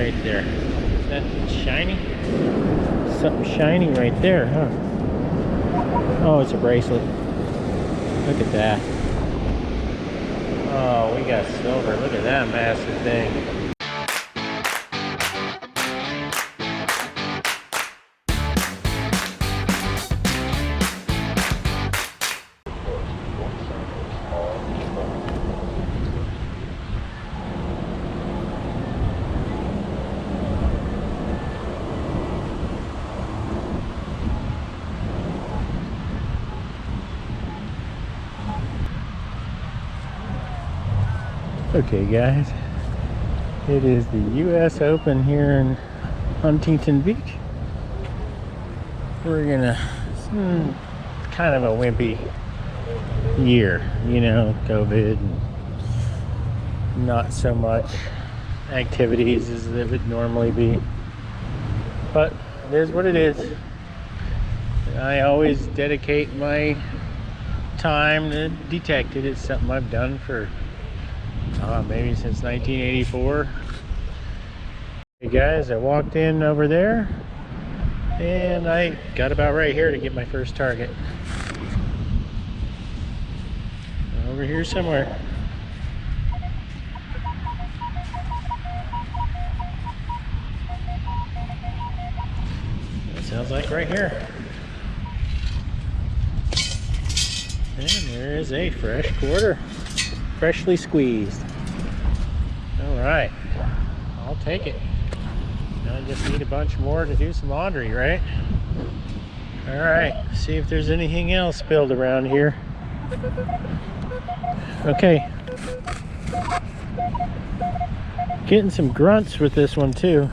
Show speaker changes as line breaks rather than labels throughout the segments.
right there? Is that shiny? Something shiny right there, huh? Oh, it's a bracelet. Look at that. Oh, we got silver. Look at that massive thing. Okay guys, it is the US Open here in Huntington Beach. We're gonna, kind of a wimpy year, you know, COVID, and not so much activities as it would normally be. But it is what it is. I always dedicate my time to Detector. It's something I've done for maybe since 1984. Hey guys, I walked in over there and I got about right here to get my first target. Over here somewhere. That sounds like right here. And there is a fresh quarter, freshly squeezed. All right, I'll take it. Now I just need a bunch more to do some laundry, right? All right, see if there's anything else spilled around here. Okay. Getting some grunts with this one too.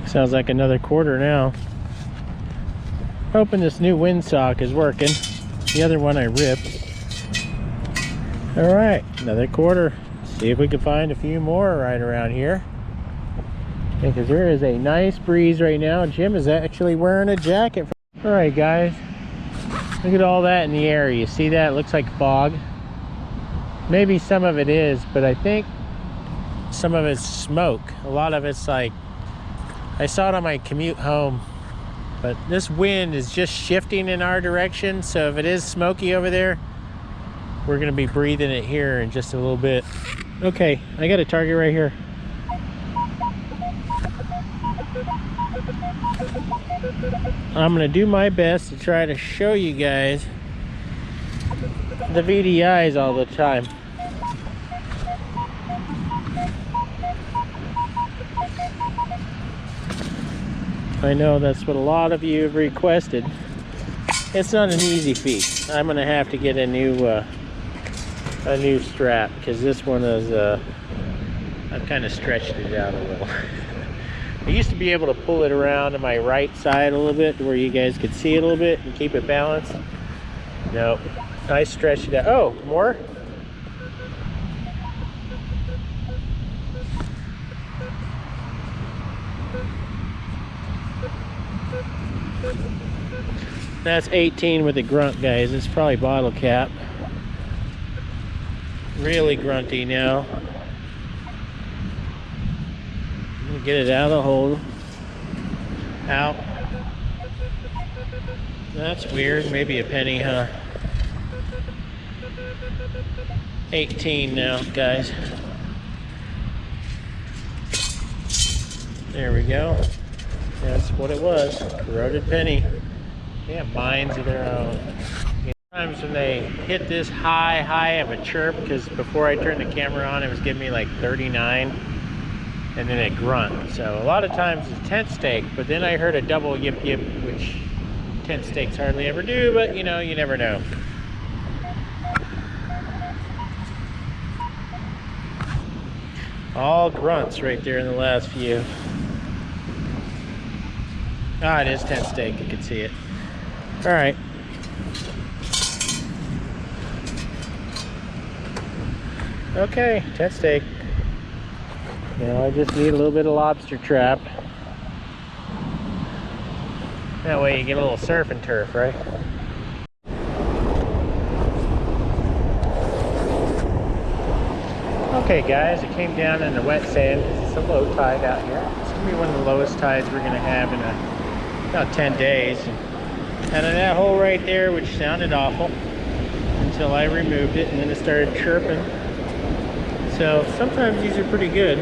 Sounds like another quarter now. Hoping this new windsock is working. The other one I ripped. All right, another quarter. See if we can find a few more right around here. Because there is a nice breeze right now. Jim is actually wearing a jacket. All right, guys. Look at all that in the air. You see that? It looks like fog. Maybe some of it is, but I think some of it's smoke. A lot of it's like, I saw it on my commute home, but this wind is just shifting in our direction. So if it is smoky over there, we're gonna be breathing it here in just a little bit. Okay, I got a target right here. I'm gonna do my best to try to show you guys the VDIs all the time. I know that's what a lot of you have requested. It's not an easy feat. I'm gonna have to get a new strap because this one is I've kind of stretched it out a little. I used to be able to pull it around to my right side a little bit to where you guys could see it a little bit and keep it balanced. Nope, I stretched it out. Oh, more? That's 18 with the grunt, guys. It's probably bottle cap. Really grunty now. I'm gonna get it out of the hole. Out. That's weird. Maybe a penny, huh? 18 now, guys. There we go. That's what it was. Corroded penny. They have minds of their own. Sometimes when they hit this high of a chirp, because before I turned the camera on, it was giving me like 39, and then it grunt. So a lot of times it's tent stake, but then I heard a double yip yip, which tent stakes hardly ever do, but you know, you never know. All grunts right there in the last few. Ah, it is tent stake, you can see it. All right. Okay, tent stake. Now I just need a little bit of lobster trap. That way you get a little surf and turf, right? Okay guys, it came down in the wet sand. It's a low tide out here. It's gonna be one of the lowest tides we're gonna have in about 10 days. And in that hole right there, which sounded awful until I removed it, and then it started chirping. So sometimes these are pretty good.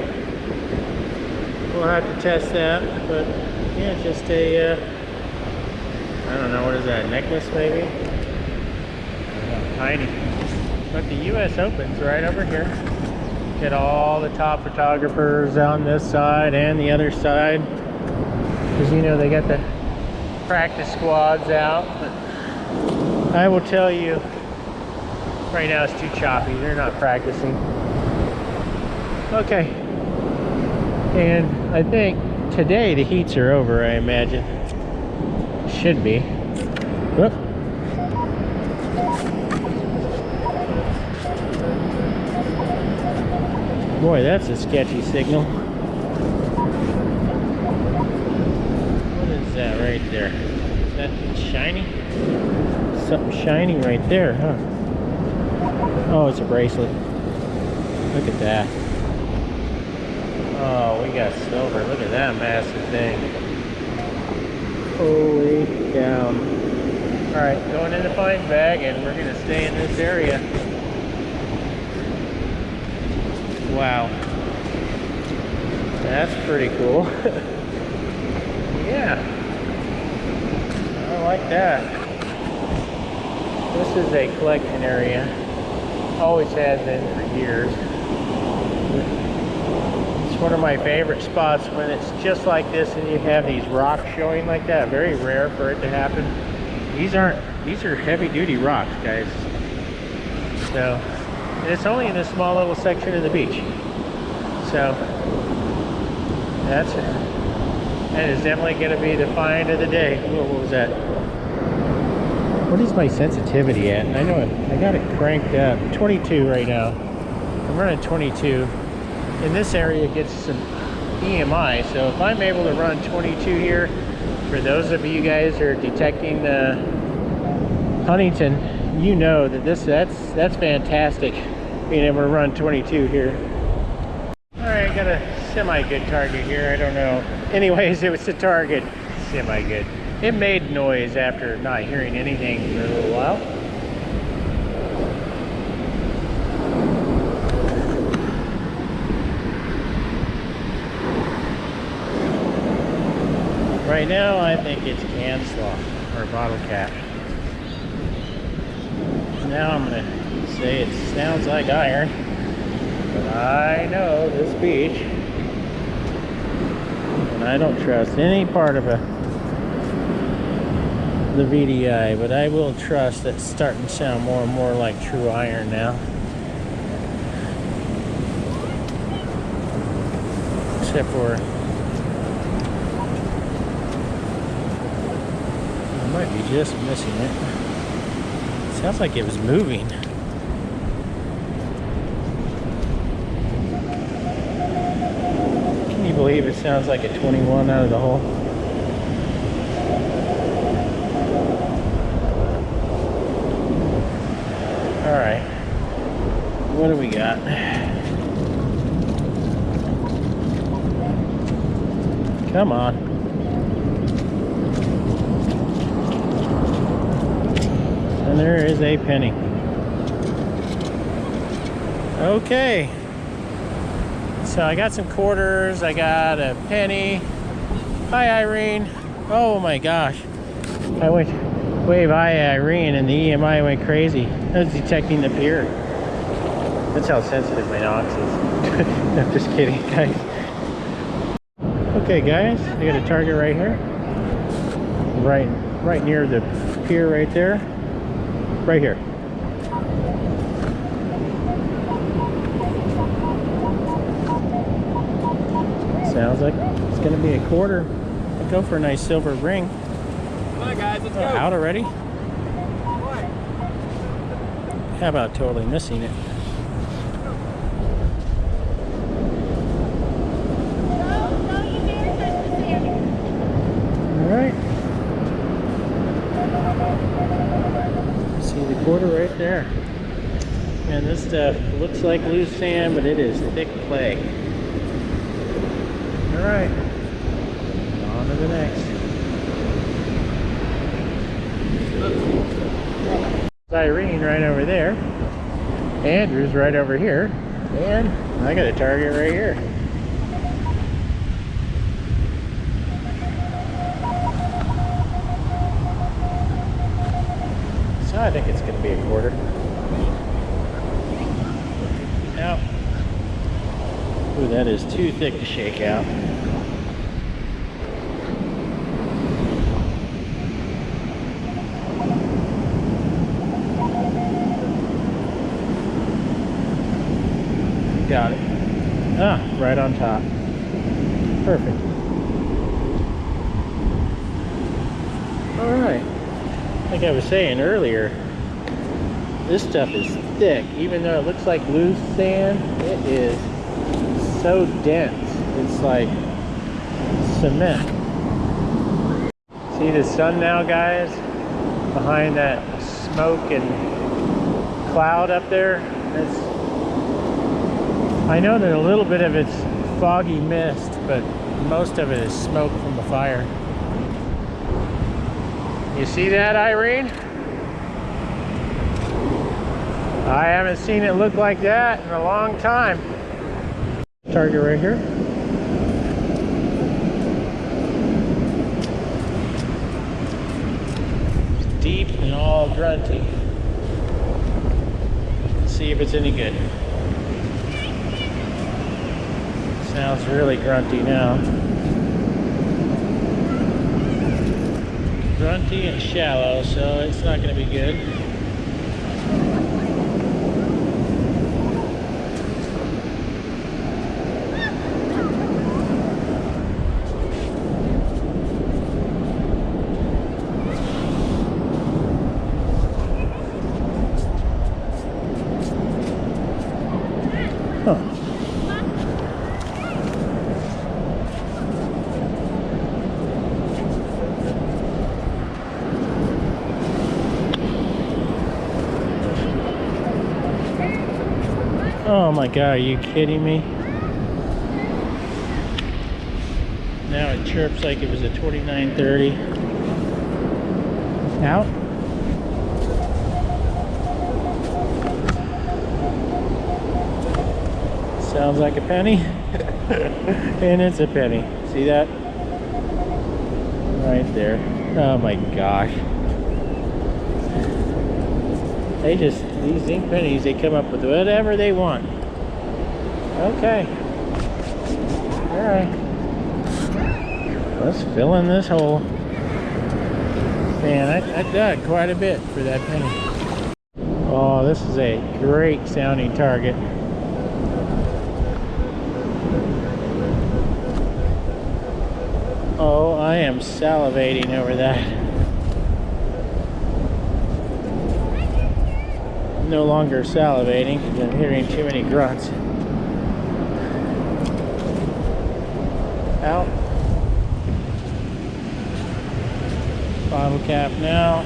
We'll have to test that, but yeah, just a, I don't know, what is that, necklace maybe? Tiny. But the US Open's right over here. Get all the top photographers on this side and the other side. Because you know, they got the practice squads out. But I will tell you, right now it's too choppy. They're not practicing. Okay. And I think today the heats are over, I imagine. Should be. Whoop. Boy, that's a sketchy signal. What is that right there? Is that shiny? Something shiny right there, huh? Oh, it's a bracelet. Look at that. Oh, we got silver. Look at that massive thing. Holy cow. Alright, going in the fine bag, and we're going to stay in this area. Wow. That's pretty cool. Yeah. I like that. This is a collection area. Always has been for years. It's one of my favorite spots when it's just like this and you have these rocks showing like that. Very rare for it to happen. These are heavy duty rocks, guys. So, and it's only in this small little section of the beach. So, that is definitely going to be the find of the day. What was that? What is my sensitivity at? I know I got it cranked up. 22 right now. I'm running 22. In this area it gets some EMI, so if I'm able to run 22 here, for those of you guys who are detecting the Huntington, you know that that's fantastic, being able to run 22 here. Alright, got a semi-good target here, I don't know. Anyways, it was a target. Semi-good. It made noise after not hearing anything for a little while. Right now, I think it's can slaw or bottle cap. Now I'm gonna say it sounds like iron, but I know this beach, and I don't trust any part of the VDI, but I will trust that it's starting to sound more and more like true iron now. Except for I might be just missing it. Sounds like it was moving. Can you believe it sounds like a 21 out of the hole? Alright, what do we got? Come on. And there is a penny. Okay. So I got some quarters, I got a penny. Hi Irene. Oh my gosh. I went way by Irene and the EMI went crazy. I was detecting the pier. That's how sensitive my Nox is. I'm just kidding, guys. Okay guys, I got a target right here. Right near the pier right there. Right here. Sounds like it's gonna be a quarter. I'll go for a nice silver ring.
Come on guys, let's go.
Out already? How about totally missing it? Alright. See the quarter right there. And this stuff looks like loose sand, but it is thick clay. Alright, on to the next. Irene right over there. Andrew's right over here. And I got a target right here. So I think it's going to be a quarter. Now, ooh, that is too thick to shake out. Got it. Ah, right on top. Perfect. Alright. Like I was saying earlier, this stuff is thick. Even though it looks like loose sand, it is so dense. It's like cement. See the sun now, guys? Behind that smoke and cloud up there? I know that a little bit of it's foggy mist, but most of it is smoke from the fire. You see that, Irene? I haven't seen it look like that in a long time. Target right here. Deep and all grunty. Let's see if it's any good. Sounds really grunty now. Grunty and shallow, so it's not going to be good. Huh. Oh my god, are you kidding me? Now it chirps like it was a 2930. Out. Sounds like a penny. And it's a penny. See that? Right there. Oh my gosh. These ink pennies, they come up with whatever they want. Okay. Alright. Let's fill in this hole. Man, I dug quite a bit for that penny. Oh, this is a great sounding target. Oh, I am salivating over that. No longer salivating because I'm hearing too many grunts. Out. Bottle cap now.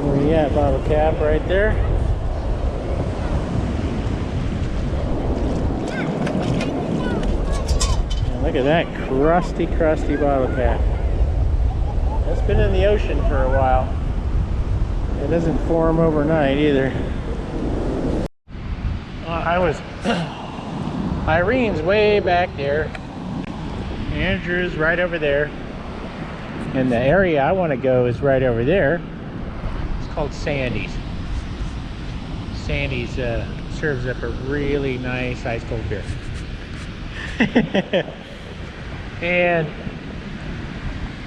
Where you at, bottle cap? Right there. And look at that crusty bottle cap. It's been in the ocean for a while. It doesn't form overnight either. Irene's way back there. Andrew's right over there. And the area I want to go is right over there. It's called Sandy's. Sandy's serves up a really nice ice cold beer. And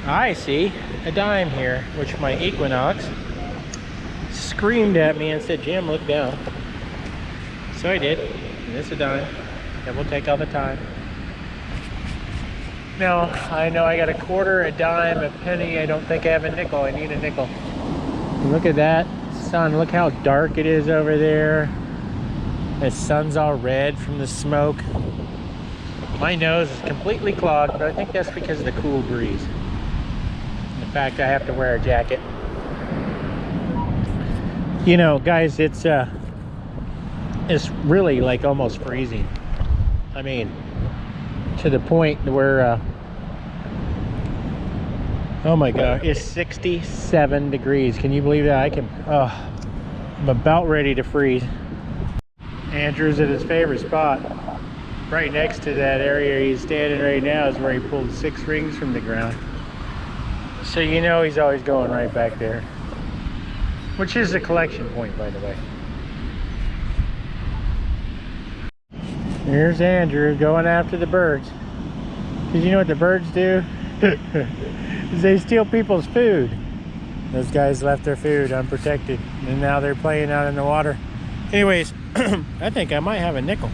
I see a dime here, which my Equinox screamed at me and said, "Jim, look down." So I did, and it's a dime. That will take all the time. Now, I know I got a quarter, a dime, a penny. I don't think I have a nickel. I need a nickel. And look at that sun. Look how dark it is over there. The sun's all red from the smoke. My nose is completely clogged, but I think that's because of the cool breeze. In fact, I have to wear a jacket. You know, guys, it's really like almost freezing. I mean, to the point where oh my god, it's 67 degrees. Can you believe that? I'm about ready to freeze. Andrew's at his favorite spot. Right next to that area he's standing right now is where he pulled 6 rings from the ground. So you know he's always going right back there. Which is a collection point, by the way. Here's Andrew going after the birds. Because you know what the birds do? Is they steal people's food. Those guys left their food unprotected, and now they're playing out in the water. Anyways, I think I might have a nickel.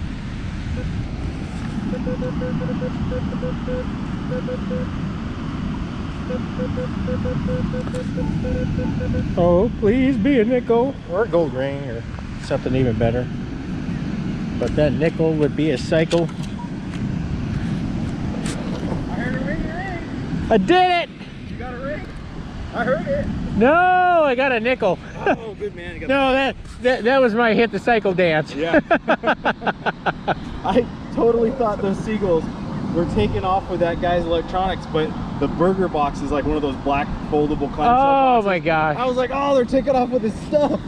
Oh, please be a nickel or a gold ring or something even better. But that nickel would be a cycle.
I heard a ring.
I did it!
You got a ring? I heard it.
No, I got a nickel.
Oh, good man. You got
No, that was my hit the cycle dance.
Yeah. I totally thought those seagulls were taking off with that guy's electronics, but the burger box is like one of those black foldable clam shell boxes.
Oh my gosh.
I was like, oh, they're taking off with his stuff.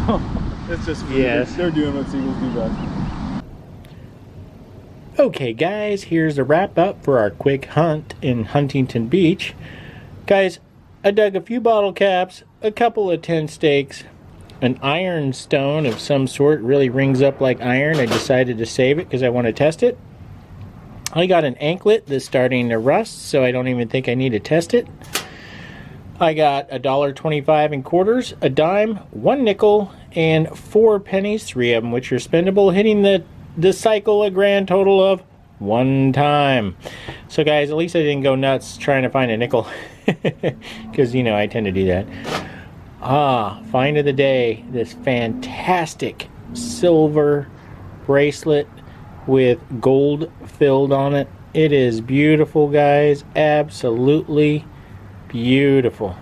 So it's just food.
Yes.
They're doing what seagulls do best.
Okay guys, here's a wrap up for our quick hunt in Huntington Beach. Guys, I dug a few bottle caps, a couple of 10 stakes, an iron stone of some sort, really rings up like iron. I decided to save it because I want to test it. I got an anklet that's starting to rust, so I don't even think I need to test it. I got $1.25 in quarters, a dime, 1 nickel, and 4 pennies, 3 of them which are spendable, hitting the cycle a grand total of 1 time. So guys, at least I didn't go nuts trying to find a nickel, because you know I tend to do that. Find of the day, this fantastic silver bracelet with gold filled on it. It is beautiful, guys, absolutely beautiful.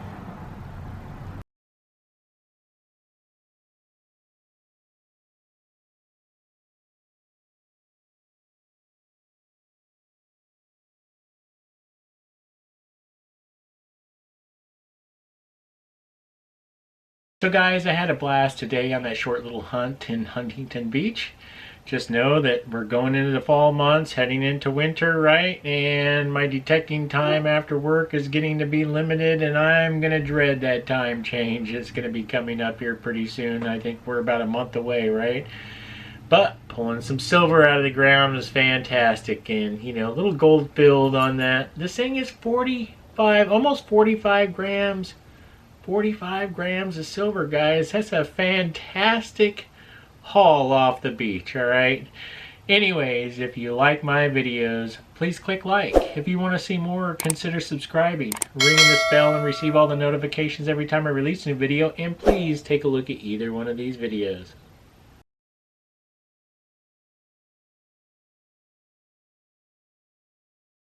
So guys, I had a blast today on that short little hunt in Huntington Beach. Just know that we're going into the fall months, heading into winter, right? And my detecting time after work is getting to be limited, and I'm going to dread that time change. It's going to be coming up here pretty soon. I think we're about a month away, right? But pulling some silver out of the ground is fantastic, and you know, a little gold filled on that. This thing is 45, almost 45 grams. 45 grams of silver, guys. That's a fantastic haul off the beach, all right? Anyways, if you like my videos, please click like. If you want to see more, consider subscribing, ringing this bell, and receive all the notifications every time I release a new video. And please take a look at either one of these videos.